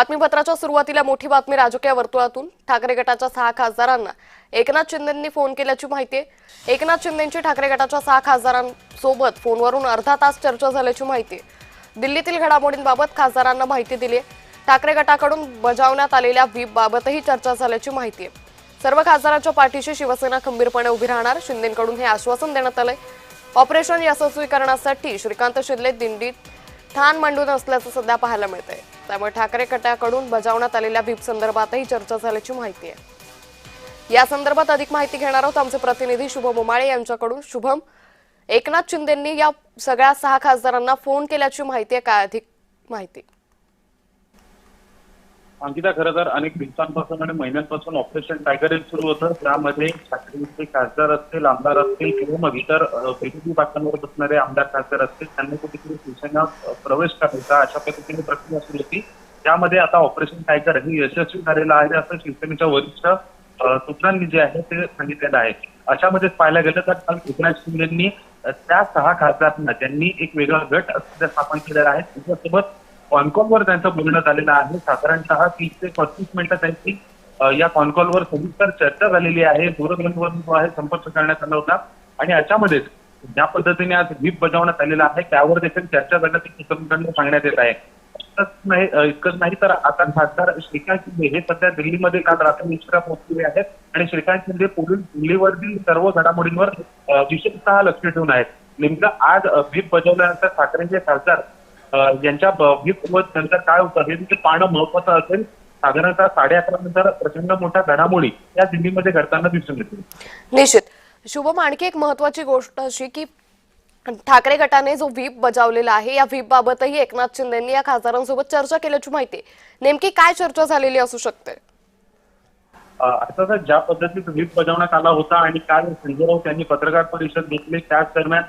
बातमीपत्राच्या सुरुवातीला मोठी बातमी राजकीय वर्तुळातून ठाकरे गटाच्या 6 खासदारांना एकनाथ शिंदेंनी फोन केल्याची माहिती आहे। एकनाथ शिंदेंची ठाकरे गटाच्या 6 खासदारांसोबत फोनवरून अर्धा तास चर्चा झाल्याची माहिती आहे। दिल्लीतील घडामोडींबाबत खासदारांना माहिती दिली आहे। ठाकरे गटाकडून बजावण्यात आलेल्या व्हीप बाबतही चर्चा झाल्याची माहिती आहे। सर्व खासदारांच्या पाठीशी शिवसेना खंबीरपणे उभी राहणार, शिंदेंकडून हे आश्वासन देण्यात आलंय। ऑपरेशन यशस्वी करण्यासाठी श्रीकांत शिंदे दिंडीत ठाण मांडून असल्याचं सध्या पाहायला मिळतंय। त्यामुळे ठाकरे गटाकडून बजावण्यात आलेल्या व्हीप संदर्भातही चर्चा झाल्याची माहिती आहे। या संदर्भात अधिक माहिती घेणार आहोत आमचे प्रतिनिधी शुभम उमाळे यांच्याकडून। शुभम, एकनाथ शिंदेंनी या सगळ्या 6 खासदारांना फोन केल्याची माहिती आहे, काय अधिक माहिती? अंकिता, खरं तर अनेक दिवसांपासून आणि महिन्यांपासून ऑपरेशन टायगर हिल सुरू होतं। त्यामध्ये ठाकरेंचे खासदार असतील, आमदार असतील किंवा मग इतर विरोधी पक्षांवर बसणारे आमदार खासदार असतील, त्यांनी कुठेतरी शिवसेना प्रवेश करायचा अशा पद्धतीने प्रक्रिया सुरू होती। त्यामध्ये आता ऑपरेशन टायगर हे यशस्वी झालेलं आहे असं शिवसेनेच्या वरिष्ठ सूत्रांनी जे आहे ते सांगितलेलं आहे। अशामध्येच पाहायला गेलं तर काल एकनाथ शिंदेंनी त्या 6 खासदारांना त्यांनी एक वेगळा गट स्थापन केलेला आहे। त्याच्यासोबत कॉनकॉलवर त्यांचं बोलणं झालेलं आहे। साधारणतः 30 ते 35 मिनिटं त्यांची या कॉनकॉलवर सविस्तर चर्चा झालेली आहे। दूरध्वनीवरून जो आहे संपर्क करण्यात आला होता आणि याच्यामध्येच ज्या पद्धतीने आज व्हीप बजावण्यात आलेला आहे त्यावर देखील चर्चा झाल्याचं सूत्रांकडून सांगण्यात येत आहे। इतकंच नाही तर आता खासदार श्रीकांत शिंदे हे सध्या दिल्लीमध्ये काल रात्री उशिरा पोहोचलेले आहेत आणि श्रीकांत शिंदे दिल्लीवरील सर्व घडामोडींवर विशेषतः लक्ष ठेवून आहेत। नेमकं आज व्हीप बजावल्यानंतर ठाकरेंचे खासदार यांच्या व्हीप नंतर काय होतं हे देखील पाहणं महत्वाचं असेल। साधारणतः 11:30 नंतर प्रचंड मोठ्या घडामोडी या दिल्लीमध्ये घडताना दिसून येतील। निश्चित शुभम, आणखी एक महत्वाची गोष्ट अशी की ठाकरे गटाने जो व्हीप बजावलेला आहे या व्हीप बाबतही एकनाथ शिंदेंनी या खासदारांसोबत चर्चा केल्याची माहिती आहे। नेमकी काय चर्चा झालेली असू शकते? आता ज्या पद्धतीत व्हीप बजावण्यात आला होता आणि काल संजय राऊत यांनी पत्रकार परिषद घेतली, त्याच दरम्यान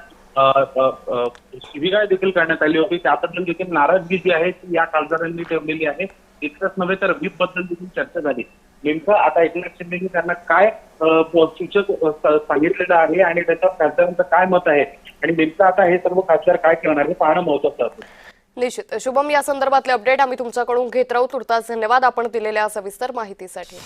शिवीगाळ देखील करण्यात आली होती। त्याबद्दल देखील नाराजगी जी आहे ती या खासदारांनी ठेवलेली आहे। इतकंच नव्हे तर व्हीप बद्दल देखील चर्चा झाली। नेमकं आता एकनाथ शिंदेंनी त्यांना काय सूचक सांगितलेलं आहे आणि त्याच्या खासदारांचं काय मत आहे आणि नेमकं आता हे सर्व खासदार काय करणार हे पाहणं महत्वाचं असेल। निश्चित शुभम, या संदर्भातले अपडेट आम्ही तुमच्याकडून घेत राहू। तुर्तास धन्यवाद आपण दिलेल्या सविस्तर माहितीसाठी।